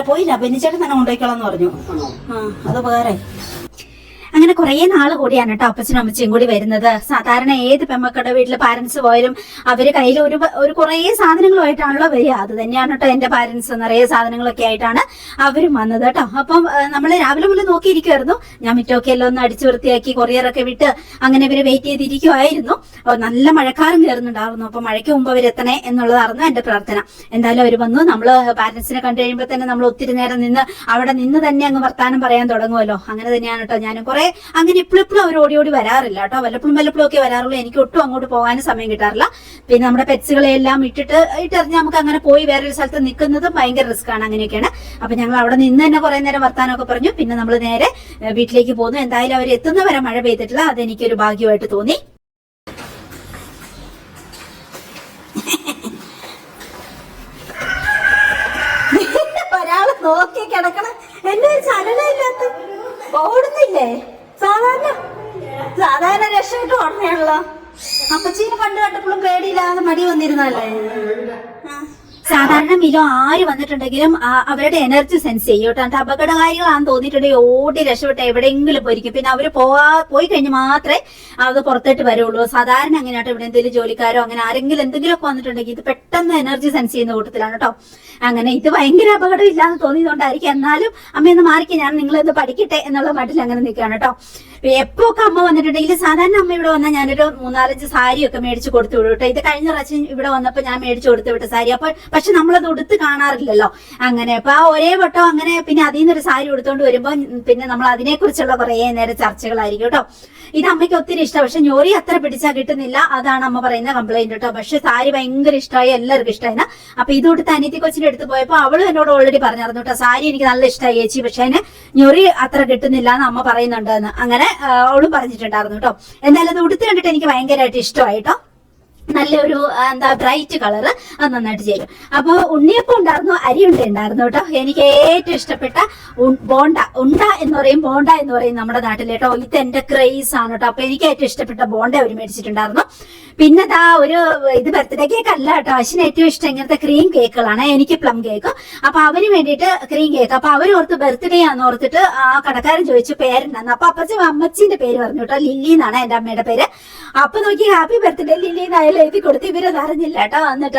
പോയില്ല ബെന്നിച്ചേട്ടൻ തന്നെ കൊണ്ടുപോയിക്കോളാന്ന് പറഞ്ഞു. അത് വേറെ അങ്ങനെ കുറെ നാള് കൂടിയാണ് കേട്ടോ അപ്പച്ചനും അമ്മച്ചിയും കൂടി വരുന്നത്. സാധാരണ ഏത് പെമ്മക്കളുടെ വീട്ടില് പാരന്റ്സ് പോയാലും അവര് കയ്യിൽ ഒരു കുറെ സാധനങ്ങളുമായിട്ടാണല്ലോ വരിക. അത് തന്നെയാണ് കേട്ടോ എന്റെ പാരന്റ്സ്. നിറയെ സാധനങ്ങളൊക്കെ ആയിട്ടാണ് അവരും വന്നത് കേട്ടോ. അപ്പം നമ്മള് രാവിലെ മുതൽ നോക്കിയിരിക്കുമായിരുന്നു. ഞാൻ മിറ്റൊക്കെ എല്ലാം ഒന്ന് അടിച്ചു വൃത്തിയാക്കി കൊറിയറൊക്കെ വിട്ട് അങ്ങനെ ഇവര് വെയിറ്റ് ചെയ്തിരിക്കുമായിരുന്നു. നല്ല മഴക്കാലം കയറുന്നുണ്ടായിരുന്നു. അപ്പൊ മഴയ്ക്ക് മുമ്പ് അവരെത്തണേ എന്നുള്ളതായിരുന്നു എന്റെ പ്രാർത്ഥന. എന്തായാലും അവർ വന്നു. നമ്മള് പാരന്റ്സിനെ കണ്ടു കഴിയുമ്പോൾ തന്നെ നമ്മൾ ഒത്തിരി നേരം അവിടെ നിന്ന് തന്നെ അങ്ങ് വർത്താനം പറയാൻ തുടങ്ങുമല്ലോ. അങ്ങനെ തന്നെയാണ് കേട്ടോ. ഞാനും കുറെ അങ്ങനെ ഇപ്പോഴും അവർ ഓടി വരാറില്ല കേട്ടോ. വല്ലപ്പോഴും ഒക്കെ വരാറുള്ളൂ. എനിക്ക് ഒട്ടും അങ്ങോട്ട് പോകാനും സമയം കിട്ടാറില്ല. പിന്നെ നമ്മുടെ പെറ്റ്സുകളെല്ലാം ഇട്ടെറിഞ്ഞ് നമുക്ക് അങ്ങനെ പോയി വേറൊരു സ്ഥലത്ത് നിൽക്കുന്നതും ഭയങ്കര റിസ്ക് ആണ്. അങ്ങനെയൊക്കെയാണ്. അപ്പൊ ഞങ്ങൾ അവിടെ നിന്ന് തന്നെ കുറെ നേരം വർത്താനമൊക്കെ പറഞ്ഞു. പിന്നെ നമ്മൾ നേരെ വീട്ടിലേക്ക് പോന്നു. എന്തായാലും അവർ എത്തുന്നവരെ മഴ പെയ്തിട്ടില്ല. അതെനിക്കൊരു ഭാഗ്യമായിട്ട് തോന്നി. ഒരാള് നോക്കി കിടക്കണം. എന്റെ ചലനമില്ലാത്ത ഓടുന്നില്ലേ? സാധാരണ രക്ഷമായിട്ട് ഓടണേണല്ലോ. അപ്പച്ചീനെ കണ്ടപ്പോഴും പേടിയില്ലാതെ മടി വന്നിരുന്നല്ലേ. സാധാരണ മിലോ ആര് വന്നിട്ടുണ്ടെങ്കിലും അവരുടെ എനർജി സെൻസ് ചെയ്യും കേട്ടോ. അപകടകാരികളാണെന്ന് തോന്നിയിട്ടുണ്ടെങ്കിൽ ഓടി രക്ഷപ്പെട്ട് എവിടെയെങ്കിലും പോയിരിക്കും. പിന്നെ അവര് പോയി കഴിഞ്ഞ് മാത്രമേ അത് പുറത്തേട്ട് വരുള്ളൂ. സാധാരണ അങ്ങനെയാട്ടോ. ഇവിടെ എന്തെങ്കിലും ജോലിക്കാരോ അങ്ങനെ ആരെങ്കിലും എന്തെങ്കിലുമൊക്കെ വന്നിട്ടുണ്ടെങ്കിൽ ഇത് പെട്ടെന്ന് എനർജി സെൻസ് ചെയ്യുന്ന കൂട്ടത്തിലാണ് കേട്ടോ. അങ്ങനെ ഇത് ഭയങ്കര അപകടം ഇല്ലാന്ന് തോന്നിയതുകൊണ്ടായിരിക്കും. എന്നാലും അമ്മയൊന്ന് മാറിക്ക്, ഞാൻ നിങ്ങളൊന്ന് പഠിക്കട്ടെ എന്നുള്ള മട്ടിൽ അങ്ങനെ നിൽക്കുകയാണ് കേട്ടോ. എപ്പോഴൊക്കെ അമ്മ വന്നിട്ടുണ്ടെങ്കിൽ സാധാരണ അമ്മ ഇവിടെ വന്നാൽ ഞാനൊരു 3-4 സാരിയൊക്കെ മേടിച്ച് കൊടുത്തു വിടും കേട്ടോ. ഇത് കഴിഞ്ഞ പ്രാവശ്യം ഇവിടെ വന്നപ്പോൾ ഞാൻ മേടിച്ചു കൊടുത്തു വിട്ട സാരി. പക്ഷെ നമ്മളത് ഉടുത്ത് കാണാറില്ലല്ലോ. അങ്ങനെ അപ്പൊ ആ ഒരേ വട്ടം അങ്ങനെ പിന്നെ അതിൽ നിന്നൊരു സാരി എടുത്തോണ്ട് വരുമ്പോ പിന്നെ നമ്മൾ അതിനെക്കുറിച്ചുള്ള കുറെ നേരം ചർച്ചകളായിരിക്കും കേട്ടോ. ഇത് അമ്മയ്ക്ക് ഒത്തിരി ഇഷ്ടം. പക്ഷെ ഞൊറി അത്ര പിടിച്ചാൽ കിട്ടുന്നില്ല. അതാണ് അമ്മ പറയുന്ന കംപ്ലൈന്റ് കേട്ടോ. പക്ഷെ സാരി ഭയങ്കര ഇഷ്ടമായി, എല്ലാവർക്കും ഇഷ്ടമായിരുന്നു. അപ്പൊ ഇത് കൊടുത്ത് അനിയത്തി കൊച്ചിന്റെ അടുത്ത് പോയപ്പോ അവള് എന്നോട് ഓൾറെഡി പറഞ്ഞിരുന്നു കേട്ടോ, സാരി എനിക്ക് നല്ല ഇഷ്ടമായി ചേച്ചി, പക്ഷെ അതിന് ഞൊറി അത്ര കിട്ടുന്നില്ല എന്ന് അമ്മ പറയുന്നുണ്ടെന്ന്. അങ്ങനെ അവളും പറഞ്ഞിട്ടുണ്ടായിരുന്നു കേട്ടോ. എന്തായാലും അത് ഉടുത്ത് കണ്ടിട്ട് എനിക്ക് ഭയങ്കരമായിട്ട് ഇഷ്ടമായി കേട്ടോ. നല്ലൊരു ബ്രൈറ്റ് കളറ് അത് നന്നായിട്ട് ചേരും. അപ്പൊ ഉണ്ണിയപ്പം ഉണ്ടായിരുന്നു, അരിയുണ്ട ഉണ്ടായിരുന്നു കേട്ടോ. എനിക്ക് ഏറ്റവും ഇഷ്ടപ്പെട്ട ഉണ്ട എന്ന് പറയും നമ്മുടെ നാട്ടിൽ കേട്ടോ. ഇത് എന്റെ ക്രേസ് ആണ് കേട്ടോ. അപ്പൊ എനിക്ക് ഏറ്റവും ഇഷ്ടപ്പെട്ട ബോണ്ട അവർ മേടിച്ചിട്ടുണ്ടായിരുന്നു. പിന്നെ ഇത് ബർത്ത്ഡേ കേക്ക് അല്ല കേട്ടോ. അശ്വിന് ഏറ്റവും ഇഷ്ടം ഇങ്ങനത്തെ ക്രീം കേക്കുകളാണ്. എനിക്ക് പ്ലം കേക്ക്. അപ്പൊ അവന് വേണ്ടിയിട്ട് ക്രീം കേക്ക്. അപ്പൊ അവരോർത്ത് ബർത്ത്ഡേ ആന്ന് ഓർത്തിട്ട് ആ കടക്കാരൻ ചോദിച്ചു പേരുണ്ടെന്ന്. അപ്പൊ അമ്മച്ചിന്റെ പേര് പറഞ്ഞു കേട്ടോ. ലില്ലി എന്നാണ് എന്റെ അമ്മയുടെ പേര്. അപ്പൊ നോക്കി ഹാപ്പി ബർത്ത്ഡേ ലില്ലി എന്നായാലും എഴുതി കൊടുത്ത് ഇവരത് അറിഞ്ഞില്ല കേട്ടോ. എന്നിട്ട്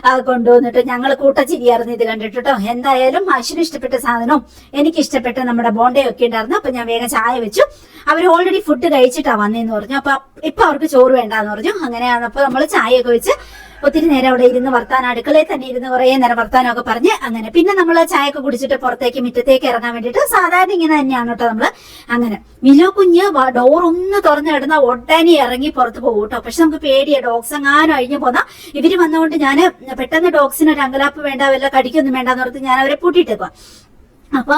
അത് കൊണ്ടുവന്നിട്ട് ഞങ്ങൾ കൂട്ടച്ചിരിയായിരുന്നു ഇത് കണ്ടിട്ടോ. എന്തായാലും അശ്വിന് ഇഷ്ടപ്പെട്ട സാധനവും എനിക്ക് ഇഷ്ടപ്പെട്ട നമ്മുടെ ബോണ്ടയൊക്കെ ഉണ്ടായിരുന്നു. അപ്പൊ ഞാൻ വേഗം ചായ വെച്ചു. അവർ ഓൾറെഡി ഫുഡ് കഴിച്ചിട്ടാ വന്നേന്ന് പറഞ്ഞു. അപ്പൊ ഇപ്പൊ അവർക്ക് ചോറ് വേണ്ടാന്ന് പറഞ്ഞു. അങ്ങനെയാണ്. അപ്പൊ നമ്മൾ ചായയൊക്കെ വെച്ച് ഒത്തിരി നേരം അവിടെ ഇരുന്ന് വർത്താനം, അടുക്കളയിൽ തന്നെ ഇരുന്ന് കുറെ നേരം വർത്താനമൊക്കെ പറഞ്ഞ് അങ്ങനെ പിന്നെ നമ്മൾ ചായയൊക്കെ കുടിച്ചിട്ട് പുറത്തേക്ക് മുറ്റത്തേക്ക് ഇറങ്ങാൻ വേണ്ടിയിട്ട് സാധാരണ ഇങ്ങനെ തന്നെയാണ് കേട്ടോ നമ്മള്. അങ്ങനെ മിലോ കുഞ്ഞ് ഡോർ ഒന്ന് തുറന്നു കിടന്ന ഉടനെ ഇറങ്ങി പുറത്ത് പോകും കേട്ടോ. പക്ഷെ നമുക്ക് പേടിയാ, ഡോഗ്സ് എങ്ങാനും അഴിഞ്ഞു പോന്നാ. ഇവര് വന്നുകൊണ്ട് ഞാൻ പെട്ടെന്ന് ഡോഗ്സിന് ഒരു അങ്കലാപ്പ് വേണ്ട, വല്ല കടിക്കൊന്നും വേണ്ടാന്ന് ഓർത്ത് ഞാൻ അവരെ പൂട്ടിയിട്ടേക്കുക. അപ്പൊ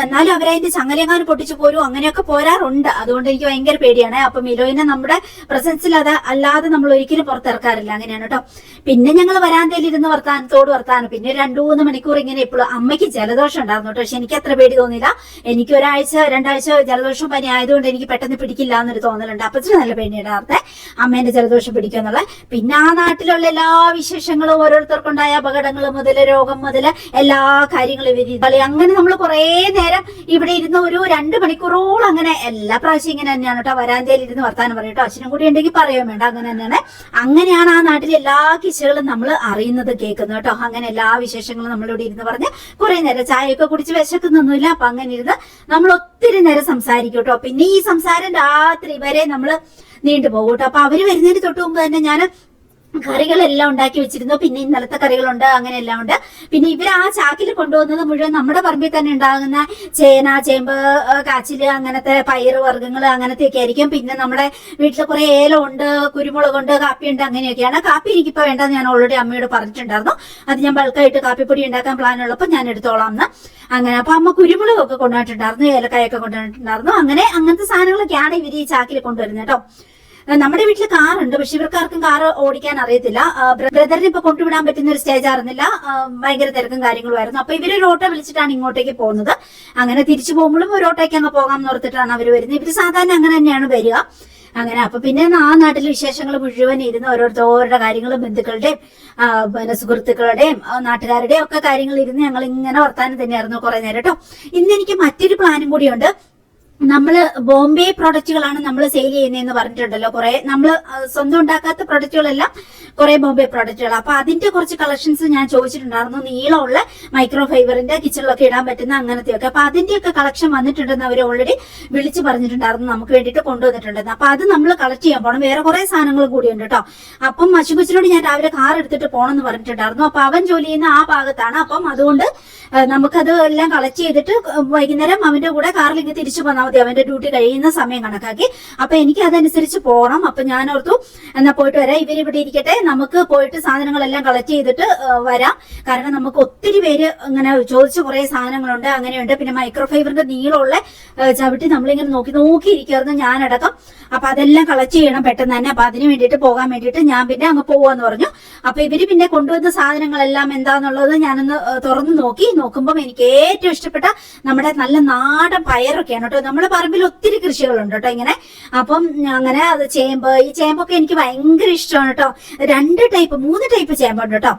എന്നാലും അവരതിന്റെ ചങ്ങലെങ്ങാനും പൊട്ടിച്ചു പോരും, അങ്ങനെയൊക്കെ പോരാറുണ്ട്. അതുകൊണ്ട് എനിക്ക് ഭയങ്കര പേടിയാണ്. അപ്പൊ മിലോയിനെ നമ്മുടെ പ്രസൻസിൽ അല്ലാതെ നമ്മൾ ഒരിക്കലും പുറത്തിറക്കാറില്ല. അങ്ങനെയാണ് കേട്ടോ. പിന്നെ ഞങ്ങൾ വരാന്തയിൽ ഇരുന്ന് വർത്താനം പിന്നെ 2-3 മണിക്കൂർ ഇങ്ങനെ എപ്പോഴും. അമ്മയ്ക്ക് ജലദോഷം ഉണ്ടായിരുന്നു കേട്ടോ. പക്ഷെ എനിക്ക് അത്ര പേടി തോന്നില്ല. എനിക്ക് 1-2 ആഴ്ച ജലദോഷം പനി ആയതുകൊണ്ട് എനിക്ക് പെട്ടെന്ന് പിടിക്കില്ല എന്നൊരു തോന്നലുണ്ട്. അപ്പത്തിന് നല്ല പേടിയുണ്ടായിരുന്നേ അമ്മേന്റെ ജലദോഷം പിടിക്കുന്നുള്ള. പിന്നെ ആ നാട്ടിലുള്ള എല്ലാ വിശേഷങ്ങളും, ഓരോരുത്തർക്കുണ്ടായ അപകടങ്ങൾ മുതൽ രോഗം മുതൽ എല്ലാ കാര്യങ്ങളും ഇവര് അങ്ങനെ നമ്മൾ കുറെ നേരം ഇവിടെ ഇരുന്ന് ഒരു 2 മണിക്കൂറോളം അങ്ങനെ എല്ലാ പ്രാവശ്യം ഇങ്ങനെ തന്നെയാണ് കേട്ടോ. വരാന്തയിൽ ഇരുന്ന് വർത്താനം പറയും കേട്ടോ. അച്ഛനും കൂടി ഉണ്ടെങ്കിൽ പറയുകയും വേണ്ട. അങ്ങനെ തന്നെയാണ്. അങ്ങനെയാണ് ആ നാട്ടിലെ എല്ലാ കിശകളും നമ്മൾ അറിയുന്നത്, കേൾക്കുന്നത് കേട്ടോ. അങ്ങനെ എല്ലാ വിശേഷങ്ങളും നമ്മളിവിടെ ഇരുന്ന് പറഞ്ഞ് കുറെ നേരം ചായയൊക്കെ കുടിച്ച് വിശക്കുന്നൊന്നുമില്ല. അപ്പൊ അങ്ങനെ ഇരുന്ന് നമ്മൾ ഒത്തിരി നേരം സംസാരിക്കും കേട്ടോ. പിന്നെ ഈ സംസാരം രാത്രി വരെ നമ്മൾ നീണ്ടുപോകും കേട്ടോ. അപ്പൊ അവര് വരുന്നതിന് തൊട്ട് മുമ്പ് തന്നെ ഞാൻ കറികളെല്ലാം ഉണ്ടാക്കി വെച്ചിരുന്നു. പിന്നെ ഇന്നലത്തെ കറികളുണ്ട്, അങ്ങനെ എല്ലാം ഉണ്ട്. പിന്നെ ഇവർ ആ ചാക്കിൽ കൊണ്ടുവന്നത് മുഴുവൻ നമ്മുടെ പറമ്പിൽ തന്നെ ഉണ്ടാകുന്ന ചേന, ചേമ്പ്, കാച്ചില്, അങ്ങനത്തെ പയറ് വർഗ്ഗങ്ങൾ അങ്ങനത്തെയൊക്കെ ആയിരിക്കും. പിന്നെ നമ്മുടെ വീട്ടിൽ കുറെ ഏലമുണ്ട്, കുരുമുളകുണ്ട്, കാപ്പിയുണ്ട്, അങ്ങനെയൊക്കെയാണ്. കാപ്പി എനിക്കിപ്പോ വേണ്ടെന്ന് ഞാൻ ഓൾറെഡി അമ്മയോട് പറഞ്ഞിട്ടുണ്ടായിരുന്നു. അത് ഞാൻ ബൾക്കായിട്ട് കാപ്പിപ്പൊടി ഉണ്ടാക്കാൻ പ്ലാൻ ഉള്ളപ്പോൾ ഞാൻ എടുത്തോളാം എന്ന്. അങ്ങനെ അപ്പൊ അമ്മ കുരുമുളകൊക്കെ കൊണ്ടുവന്നിട്ടുണ്ടായിരുന്നു, ഏലക്കായൊക്കെ കൊണ്ടുവന്നിട്ടുണ്ടായിരുന്നു. അങ്ങനത്തെ സാധനങ്ങളൊക്കെയാണ് ഇവർ ഈ ചാക്കിൽ കൊണ്ടുവരുന്നത് കേട്ടോ. നമ്മുടെ വീട്ടിൽ കാറുണ്ട്, പക്ഷെ ഇവർക്കാർക്കും കാർ ഓടിക്കാൻ അറിയത്തില്ല. ബ്രദറിന് ഇപ്പൊ കൊണ്ടുവിടാൻ പറ്റുന്ന ഒരു സ്റ്റേജ് ആയിരുന്നില്ല, ഭയങ്കര തിരക്കും കാര്യങ്ങളുമായിരുന്നു. അപ്പൊ ഇവര് ഒരു ഓട്ടോ വിളിച്ചിട്ടാണ് ഇങ്ങോട്ടേക്ക് പോകുന്നത്. അങ്ങനെ തിരിച്ചു പോകുമ്പോഴും ഒരു ഓട്ടോയ്ക്ക് അങ്ങ് പോകാമെന്ന് ഓർത്തിട്ടാണ് അവർ വരുന്നത്. ഇവര് സാധാരണ അങ്ങനെ തന്നെയാണ് വരിക. അങ്ങനെ അപ്പൊ പിന്നെ ആ നാട്ടിലെ വിശേഷങ്ങൾ മുഴുവൻ ഇരുന്ന് ഓരോരുത്തരുടെ കാര്യങ്ങളും ബന്ധുക്കളുടെയും പിന്നെ സുഹൃത്തുക്കളുടെയും നാട്ടുകാരുടെയും ഒക്കെ കാര്യങ്ങൾ ഇരുന്ന് ഞങ്ങൾ ഇങ്ങനെ വർത്താനം തന്നെയായിരുന്നു കുറെ നേരം കേട്ടോ. ഇന്ന് എനിക്ക് മറ്റൊരു പ്ലാനും കൂടിയുണ്ട്. നമ്മള് ബോംബെ പ്രൊഡക്റ്റുകളാണ് നമ്മൾ സെയിൽ ചെയ്യുന്നതെന്ന് പറഞ്ഞിട്ടുണ്ടല്ലോ. കുറെ നമ്മള് സ്വന്തം ഉണ്ടാക്കാത്ത പ്രൊഡക്റ്റുകളെല്ലാം കുറെ ബോംബെ പ്രൊഡക്റ്റുകൾ. അപ്പൊ അതിന്റെ കുറച്ച് കളക്ഷൻസ് ഞാൻ ചോദിച്ചിട്ടുണ്ടായിരുന്നു. നീളമുള്ള മൈക്രോ ഫൈബറിന്റെ കിച്ചണിലൊക്കെ ഇടാൻ പറ്റുന്ന അങ്ങനത്തെയൊക്കെ. അപ്പൊ അതിന്റെയൊക്കെ കളക്ഷൻ വന്നിട്ടുണ്ടെന്ന് അവർ ഓൾറെഡി വിളിച്ചു പറഞ്ഞിട്ടുണ്ടായിരുന്നു, നമുക്ക് വേണ്ടിയിട്ട് കൊണ്ടുവന്നിട്ടുണ്ടെന്ന്. അപ്പൊ അത് നമ്മൾ കളക്ട് ചെയ്യാൻ പോകണം. വേറെ കുറെ സാധനങ്ങൾ കൂടിയുണ്ട് കേട്ടോ. അപ്പം അശുകൊച്ചിനോട് ഞാൻ രാവിലെ കാർ എടുത്തിട്ട് പോകണം എന്ന് പറഞ്ഞിട്ടുണ്ടായിരുന്നു. അപ്പൊ അവൻ ജോലി ചെയ്യുന്ന ആ ഭാഗത്താണ്. അപ്പം അതുകൊണ്ട് നമുക്കത് എല്ലാം കളക്ട് ചെയ്തിട്ട് വൈകുന്നേരം അവന്റെ കൂടെ കാറിൽ ഇങ്ങനെ തിരിച്ചു പോന്നാൽ മതി, അവന്റെ ഡ്യൂട്ടി കഴിയുന്ന സമയം കണക്കാക്കി. അപ്പൊ എനിക്ക് അതനുസരിച്ച് പോകണം. അപ്പൊ ഞാൻ ഓർത്തു എന്നാ പോയിട്ട് വരാം, ഇവരിവിടെ ഇരിക്കട്ടെ, നമുക്ക് പോയിട്ട് സാധനങ്ങളെല്ലാം കളക്ട് ചെയ്തിട്ട് വരാം. കാരണം നമുക്ക് ഒത്തിരി പേര് ഇങ്ങനെ ചോദിച്ച കുറെ സാധനങ്ങളുണ്ട്, അങ്ങനെയുണ്ട്. പിന്നെ മൈക്രോ ഫൈബറിന്റെ നീളമുള്ള ചവിട്ടി നമ്മളിങ്ങനെ നോക്കിയിരിക്കുമായിരുന്നു ഞാനടക്കം. അപ്പൊ അതെല്ലാം കളക്ട് ചെയ്യണം പെട്ടെന്ന് തന്നെ. അപ്പൊ അതിന് വേണ്ടിയിട്ട് പോകാൻ വേണ്ടിയിട്ട് ഞാൻ പിന്നെ അങ്ങ് പോവാന്ന് പറഞ്ഞു. അപ്പൊ ഇവര് പിന്നെ കൊണ്ടുവന്ന സാധനങ്ങളെല്ലാം എന്താന്നുള്ളത് ഞാനൊന്ന് തുറന്നു നോക്കുമ്പോൾ എനിക്ക് ഏറ്റവും ഇഷ്ടപ്പെട്ട നമ്മുടെ നല്ല നാടൻ പയറൊക്കെയാണ് കേട്ടോ. നമ്മുടെ പറമ്പിൽ ഒത്തിരി കൃഷികളുണ്ട് കേട്ടോ ഇങ്ങനെ. അപ്പം അങ്ങനെ അത് ഈ ചേമ്പൊക്കെ എനിക്ക് ഭയങ്കര ഇഷ്ടമാണ് കേട്ടോ. 3 ടൈപ്പ് ചേമ്പുണ്ട് കേട്ടോ.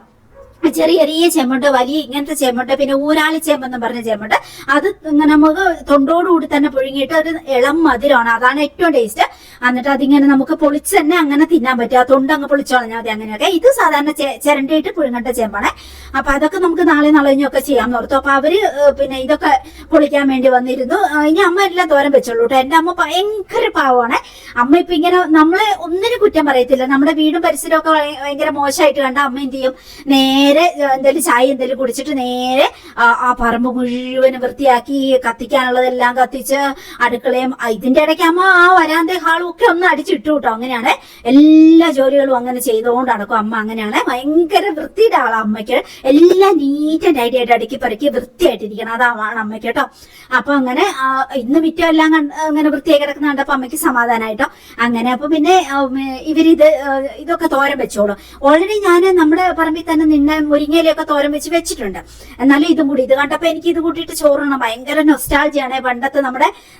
ചെറിയ ചെറിയ ചേമ്പുണ്ട്, വലിയ ഇങ്ങനത്തെ ചേമ്പുണ്ട്, പിന്നെ ഊരാളി ചേമ്പെന്ന് പറഞ്ഞ ചേമ്പുണ്ട്. അത് ഇങ്ങനെ നമുക്ക് തൊണ്ടോടുകൂടി തന്നെ പുഴുങ്ങിയിട്ട് ഒരു ഇളം മധുരമാണ്, അതാണ് ഏറ്റവും ടേസ്റ്റ്. എന്നിട്ട് അതിങ്ങനെ നമുക്ക് പൊളിച്ച് തന്നെ അങ്ങനെ തിന്നാൻ പറ്റും. ആ തൊണ്ട് അങ്ങ് പൊളിച്ചു കളഞ്ഞാൽ മതി. അങ്ങനെയൊക്കെ ഇത് സാധാരണ ചിരണ്ടിയിട്ട് പുഴുങ്ങേണ്ട ചേമ്പാണ്. അപ്പൊ അതൊക്കെ നമുക്ക് നാളെ നാളെഞ്ഞൊക്കെ ചെയ്യാമെന്ന് ഓർത്തു. അപ്പൊ അവര് പിന്നെ ഇതൊക്കെ പൊളിക്കാൻ വേണ്ടി വന്നിരുന്നു. ഇനി അമ്മ എല്ലാം തോരൻ വെച്ചോളൂ കേട്ടോ. എന്റെ അമ്മ ഭയങ്കര പാവമാണ്. അമ്മ ഇപ്പൊ ഇങ്ങനെ നമ്മളെ ഒന്നിനും കുറ്റം പറയത്തില്ല. നമ്മുടെ വീടും പരിസരവും ഒക്കെ ഭയങ്കര മോശമായിട്ട് കണ്ട അമ്മ എന്ത് ചെയ്യും, നേരെ എന്തെങ്കിലും ചായ എന്തെങ്കിലും കുടിച്ചിട്ട് നേരെ ആ പറമ്പ് മുഴുവൻ വൃത്തിയാക്കി കത്തിക്കാനുള്ളതെല്ലാം കത്തിച്ച് അടുക്കളയും ഇതിന്റെ ഇടയ്ക്ക് അമ്മ ആ വരാന്ത ഹാളും ഒക്കെ ഒന്ന് അടിച്ചിട്ടു കേട്ടോ. അങ്ങനെയാണ് എല്ലാ ജോലികളും അങ്ങനെ ചെയ്തുകൊണ്ട് നടക്കും അമ്മ. അങ്ങനെയാണ്, ഭയങ്കര വൃത്തിയുടെ ആളാ അമ്മയ്ക്ക്. എല്ലാം നീറ്റ് ആൻഡ് ടൈഡി ആയിട്ട് അടുക്കി പറക്കി വൃത്തിയായിട്ടിരിക്കണം, അതാണ് അമ്മയ്ക്ക് കേട്ടോ. അപ്പൊ അങ്ങനെ ഇന്ന് മിറ്റം എല്ലാം അങ്ങനെ വൃത്തിയായി കിടക്കുന്ന കണ്ടപ്പോ അമ്മയ്ക്ക് സമാധാനമായിട്ടോ. അങ്ങനെ അപ്പൊ പിന്നെ ഇതൊക്കെ തോരൻ വെച്ചോളും. ഓൾറെഡി ഞാൻ നമ്മുടെ പറമ്പിൽ തന്നെ നിന്നെ മുരിങ്ങയിലൊക്കെ തോരൻ വെച്ചിട്ടുണ്ട്. എന്നാലും ഇതും കൂടി ഇത് കണ്ടപ്പോ എനിക്ക് ഇത് കൂട്ടിയിട്ട് ചോറണം. ഭയങ്കര നൊസ്റ്റാൾജിയാണ്. പണ്ടത്തെ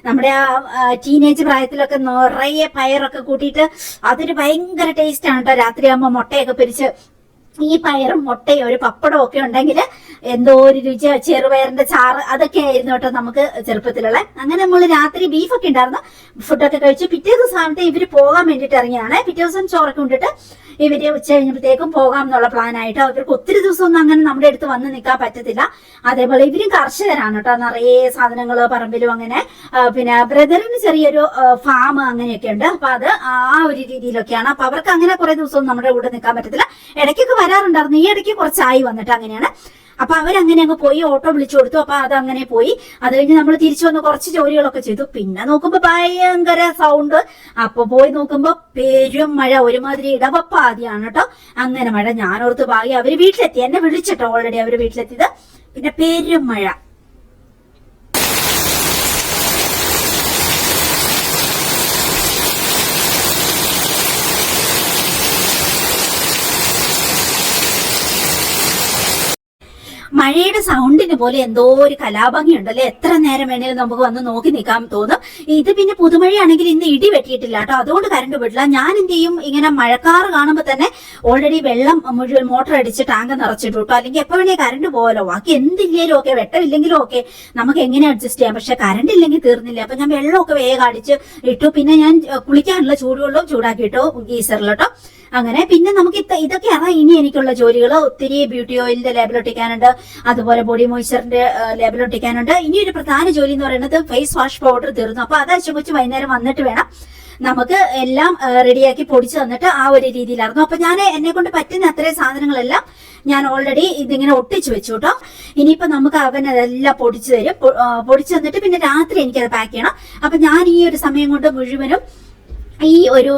നമ്മുടെ ആ ടീനേജ് പ്രായത്തിലൊക്കെ നിറയെ പയറൊക്കെ കൂട്ടിയിട്ട് അതൊരു ഭയങ്കര ടേസ്റ്റ് ആണ് കേട്ടോ. രാത്രിയാകുമ്പോ മുട്ടയൊക്കെ പിരിച്ച് ഈ പയറും മുട്ടയും ഒരു പപ്പടവും ഒക്കെ ഉണ്ടെങ്കിൽ എന്തോ ഒരു രുചി. ചെറുപയറിന്റെ ചാറ് അതൊക്കെ ആയിരുന്നു കേട്ടോ നമുക്ക് ചെറുപ്പത്തിലുള്ള. അങ്ങനെ നമ്മൾ രാത്രി ബീഫൊക്കെ ഉണ്ടായിരുന്നു, ഫുഡൊക്കെ കഴിച്ചു. പിറ്റേ ദിവസം ഇവര് പോകാൻ വേണ്ടിയിട്ട് ഇറങ്ങിയാണ്. പിറ്റേ ദിവസം ചോറൊക്കെ കൊണ്ടിട്ട് ഇവര് ഉച്ച കഴിഞ്ഞപ്പോഴത്തേക്കും പോകാം എന്നുള്ള പ്ലാൻ ആയിട്ട്. അവർക്ക് ഒത്തിരി ദിവസമൊന്നും അങ്ങനെ നമ്മുടെ അടുത്ത് വന്ന് നിൽക്കാൻ പറ്റത്തില്ല. അതേപോലെ ഇവരും കർഷകരാണ് കേട്ടോ. നിറയെ സാധനങ്ങള് പറമ്പിലും അങ്ങനെ. പിന്നെ ബ്രദറിന് ചെറിയൊരു ഫാം അങ്ങനെയൊക്കെ ഉണ്ട്. അപ്പൊ അത് ആ ഒരു രീതിയിലൊക്കെയാണ്. അപ്പൊ അവർക്ക് അങ്ങനെ കുറെ ദിവസമൊന്നും നമ്മുടെ കൂടെ നിൽക്കാൻ പറ്റത്തില്ല. ഇടയ്ക്കൊക്കെ വരാറുണ്ടായിരുന്നു. ഈ ഇടയ്ക്ക് കുറച്ചായി വന്നിട്ട് അങ്ങനെയാണ്. അപ്പൊ അവരങ്ങനെ അങ്ങ് പോയി, ഓട്ടോ വിളിച്ചു കൊടുത്തു. അപ്പൊ അതങ്ങനെ പോയി. അത് കഴിഞ്ഞ് നമ്മൾ തിരിച്ചു വന്ന് കുറച്ച് ജോലികളൊക്കെ ചെയ്തു. പിന്നെ നോക്കുമ്പോ ഭയങ്കര സൗണ്ട്. അപ്പൊ പോയി നോക്കുമ്പോ പെരും മഴ, ഒരുമാതിരി ഇടവപ്പാതിയാണ് കേട്ടോ. അങ്ങനെ മഴ. ഞാനോർത്ത് ഭാഗ്യം അവര് വീട്ടിലെത്തി, എന്നെ വിളിച്ചിട്ടോ ഓൾറെഡി അവര് വീട്ടിലെത്തിയത്. പിന്നെ പെരും മഴ. മഴയുടെ സൗണ്ടിന് പോലെ എന്തോ ഒരു കലാഭംഗി ഉണ്ടല്ലേ. എത്ര നേരം വേണേലും നമുക്ക് വന്ന് നോക്കി നിൽക്കാൻ തോന്നും. ഇത് പിന്നെ പുതുമഴയാണെങ്കിൽ ഇന്ന് ഇടി വെട്ടിയിട്ടില്ല കേട്ടോ, അതുകൊണ്ട് കറണ്ട് വിടില്ല. ഞാൻ എന്ത് ചെയ്യും, ഇങ്ങനെ മഴക്കാറ് കാണുമ്പോൾ തന്നെ ഓൾറെഡി വെള്ളം മുഴുവൻ മോട്ടർ അടിച്ച് ടാങ്ക് നിറച്ചിട്ടു കേട്ടോ. അല്ലെങ്കിൽ എപ്പോ വേണേ കറണ്ട് പോകലോ. ബാക്കി എന്തില്ലേലും ഓക്കെ, വെട്ടമില്ലെങ്കിലും ഓക്കെ, നമുക്ക് എങ്ങനെ അഡ്ജസ്റ്റ് ചെയ്യാം. പക്ഷെ കറണ്ട് ഇല്ലെങ്കിൽ തീർന്നില്ല. അപ്പൊ ഞാൻ വെള്ളമൊക്കെ വേഗം അടിച്ച് ഇട്ടു. പിന്നെ ഞാൻ കുളിക്കാനുള്ള ചൂടുവെള്ളവും ചൂടാക്കി ഇട്ടു ഗീസറിൽ കേട്ടോ. അങ്ങനെ പിന്നെ നമുക്ക് ഇതൊക്കെയാണ് ഇനി എനിക്കുള്ള ജോലികൾ. ഒത്തിരി ബ്യൂട്ടി ഓയിലിന്റെ ലേബൽ ഒട്ടിക്കാനുണ്ട്, അതുപോലെ ബോഡി മോയ്സ്ചറിന്റെ ലേബൽ ഒട്ടിക്കാനുണ്ട്. ഇനി ഒരു പ്രധാന ജോലി എന്ന് പറയുന്നത് ഫേസ് വാഷ് പൗഡർ തീർന്നു. അപ്പൊ അത് അച്ചുകൊച്ച് വൈകുന്നേരം വന്നിട്ട് വേണം നമുക്ക് എല്ലാം റെഡിയാക്കി പൊടിച്ചു തന്നിട്ട് ആ ഒരു രീതിയിലായിരുന്നു. അപ്പൊ ഞാൻ എന്നെ കൊണ്ട് പറ്റുന്ന അത്രയും സാധനങ്ങളെല്ലാം ഞാൻ ഓൾറെഡി ഇതിങ്ങനെ ഒട്ടിച്ചു വെച്ചു കേട്ടോ. ഇനിയിപ്പോ നമുക്ക് അവൻ അതെല്ലാം പൊടിച്ചു തരും. പൊടിച്ചു തന്നിട്ട് പിന്നെ രാത്രി എനിക്കത് പാക്ക് ചെയ്യണം. അപ്പൊ ഞാൻ ഈ ഒരു സമയം കൊണ്ട് മുഴുവനും ഈ ഒരു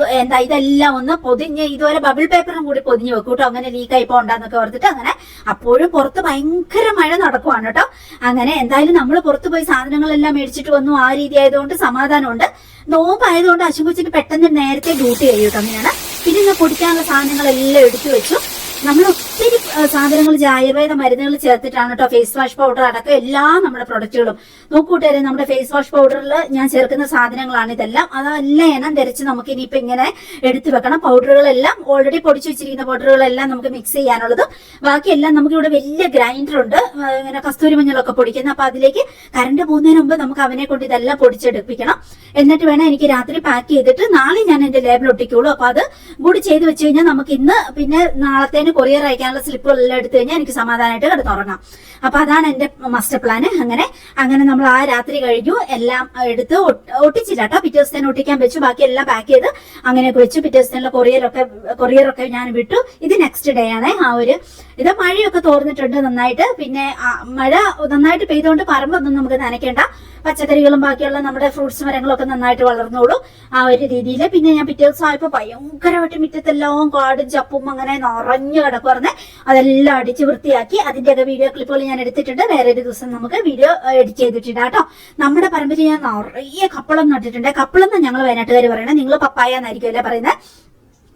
ഇതെല്ലാം ഒന്ന് പൊതിഞ്ഞ് ഇതുപോലെ ബബിൾ പേപ്പറും കൂടി പൊതിഞ്ഞ് വെക്കും കേട്ടോ. അങ്ങനെ ലീക്കായി പോകണ്ടെന്നൊക്കെ ഓർത്തിട്ട് അങ്ങനെ. അപ്പോഴും പുറത്ത് ഭയങ്കര മഴ നടക്കുവാണ് കേട്ടോ. അങ്ങനെ എന്തായാലും നമ്മൾ പുറത്ത് പോയി സാധനങ്ങളെല്ലാം മേടിച്ചിട്ട് വന്നു. ആ രീതി ആയതുകൊണ്ട് സമാധാനമുണ്ട്. നോമ്പായതുകൊണ്ട് അശുകൊച്ചിന് പെട്ടെന്ന് നേരത്തെ ഡ്യൂട്ടി കഴിയും കേട്ടോ. അങ്ങനെയാണ്. പിന്നെ പൊടിക്കാനുള്ള സാധനങ്ങളെല്ലാം എടുത്തു വെച്ചു. നമ്മൾ ഒത്തിരി സാധനങ്ങൾ ആയുർവേദ മരുന്നുകൾ ചേർത്തിട്ടാണ് കേട്ടോ ഫേസ് വാഷ് പൗഡർ അടക്കം എല്ലാ നമ്മുടെ പ്രൊഡക്റ്റുകളും. നോക്കൂട്ടേ, നമ്മുടെ ഫേസ് വാഷ് പൗഡറിൽ ഞാൻ ചേർക്കുന്ന സാധനങ്ങളാണ് ഇതെല്ലാം. അതെല്ലാം എണ്ണം ധരിച്ച് നമുക്ക് ഇനിയിപ്പോ ഇങ്ങനെ എടുത്തു വെക്കണം. പൗഡറുകളെല്ലാം ഓൾറെഡി പൊടിച്ചു വെച്ചിരിക്കുന്ന പൗഡറുകളെല്ലാം നമുക്ക് മിക്സ് ചെയ്യാനുള്ളത്. ബാക്കിയെല്ലാം നമുക്ക് ഇവിടെ വലിയ ഗ്രൈൻഡർ ഉണ്ട്, ഇങ്ങനെ കസ്തൂരി മഞ്ഞളൊക്കെ പൊടിക്കുന്നത്. അപ്പൊ അതിലേക്ക് കറണ്ട് പോകുന്നതിന് മുമ്പ് നമുക്ക് അവനെ കൊണ്ട് ഇതെല്ലാം പൊടിച്ചെടുപ്പിക്കണം. എന്നിട്ട് വേണം എനിക്ക് രാത്രി പാക്ക് ചെയ്തിട്ട് നാളെ ഞാൻ എന്റെ ലേബിൾ ഒട്ടിക്കുള്ളൂ. അപ്പൊ അത് കൂടി ചെയ്ത് വെച്ച് കഴിഞ്ഞാൽ നമുക്ക് ഇന്ന് പിന്നെ നാളത്തേന് കൊറിയർ അയക്കാനുള്ള സ്ലിപ്പുകളെല്ലാം എടുത്തു കഴിഞ്ഞാൽ എനിക്ക് സമാധാനമായിട്ട് കിടന്നുറങ്ങാം. അപ്പൊ അതാണ് എന്റെ മാസ്റ്റർ പ്ലാൻ. അങ്ങനെ നമ്മൾ ആ രാത്രി കഴിഞ്ഞു, എല്ലാം എടുത്ത് ഒട്ടിച്ചില്ല കേട്ടോ. പിറ്റേ ദിവസത്തേന് ഒട്ടിക്കാൻ വെച്ചു, ബാക്കി എല്ലാം പാക്ക് ചെയ്ത് അങ്ങനെയൊക്കെ വെച്ചു. പിറ്റേ ദിവസത്തേനുള്ള കൊറിയറൊക്കെ ഞാൻ വിട്ടു. ഇത് നെക്സ്റ്റ് ഡേ ആണ്. ഇത് മഴയൊക്കെ തോർന്നിട്ടുണ്ട് നന്നായിട്ട്. പിന്നെ മഴ നന്നായിട്ട് പെയ്തുകൊണ്ട് പറമ്പൊന്നും നമുക്ക് നനയ്ക്കേണ്ട, പച്ചക്കറികളും ബാക്കിയുള്ള നമ്മുടെ ഫ്രൂട്ട്സ് മരങ്ങളൊക്കെ നന്നായിട്ട് വളർന്നോളൂ ആ ഒരു രീതിയിൽ. പിന്നെ ഞാൻ പിറ്റേ ദിവസം ആയപ്പോ ഭയങ്കരമായിട്ട് മുറ്റത്തെല്ലാം കാടും ചപ്പും അങ്ങനെ നിറഞ്ഞു കിടക്കുവാർന്ന്. അതെല്ലാം അടിച്ച് വൃത്തിയാക്കി അതിന്റെയൊക്കെ വീഡിയോ ക്ലിപ്പുകൾ ഞാൻ എടുത്തിട്ടുണ്ട്. വേറൊരു ദിവസം നമുക്ക് വീഡിയോ എഡിറ്റ് ചെയ്തിട്ടുണ്ട് കേട്ടോ. നമ്മുടെ പറമ്പിൽ ഞാൻ നിറയെ കപ്പളം നട്ടിട്ടുണ്ട്. കപ്പളം എന്ന് ഞങ്ങൾ വയനാട്ടുകാർ പറയണേ, നിങ്ങൾ പപ്പായ എന്നായിരിക്കും അല്ലേ പറയുന്നത്.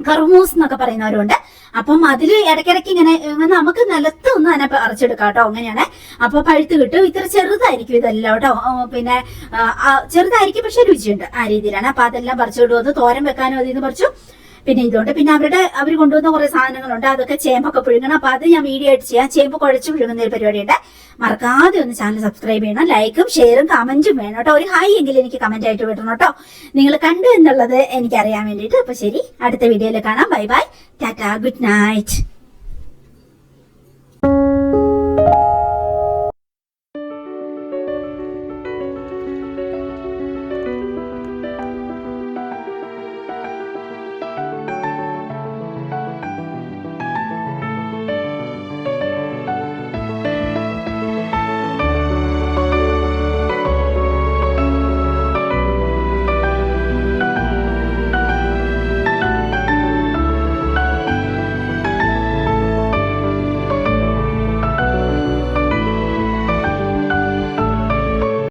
കർമൂസ് എന്നൊക്കെ പറയുന്നവരുണ്ട്. അപ്പം അതിൽ ഇടയ്ക്കിടയ്ക്ക് ഇങ്ങനെ നമുക്ക് നിലത്ത് ഒന്ന് അതിനെ പറിച്ചെടുക്കാം കേട്ടോ. അങ്ങനെയാണ്. അപ്പൊ പഴുത്ത് കിട്ടും. ഇത്ര ചെറുതായിരിക്കും ഇതെല്ലാം കേട്ടോ. പിന്നെ ചെറുതായിരിക്കും, പക്ഷെ രുചിയുണ്ട് ആ രീതിയിലാണ്. അപ്പൊ അതെല്ലാം പറിച്ചുകൊണ്ട് വന്ന് തോരൻ വെക്കാനും അതിൽ നിന്ന് പറിച്ചു. പിന്നെ ഇതുകൊണ്ട് പിന്നെ അവർ കൊണ്ടുവന്ന കുറെ സാധനങ്ങളുണ്ട്. അതൊക്കെ ചേമ്പൊക്കെ പുഴുങ്ങണം. അപ്പൊ അത് ഞാൻ വീഡിയോ ആയിട്ട് ചെയ്യാം. ചേമ്പ് കുഴച്ച് പുഴുങ്ങുന്ന ഒരു പരിപാടിയുണ്ട്. മറക്കാതെ ഒന്ന് ചാനൽ സബ്സ്ക്രൈബ് ചെയ്യണം. ലൈക്കും ഷെയറും കമന്റും വേണം കേട്ടോ. ഒരു ഹായ് എങ്കിലും എനിക്ക് കമന്റ് ആയിട്ട് വിടണം കേട്ടോ. നിങ്ങൾ കണ്ടു എന്നുള്ളത് എനിക്കറിയാൻ വേണ്ടിയിട്ട്. അപ്പൊ ശരി, അടുത്ത വീഡിയോയിൽ കാണാം. Bye bye, Tata, good night.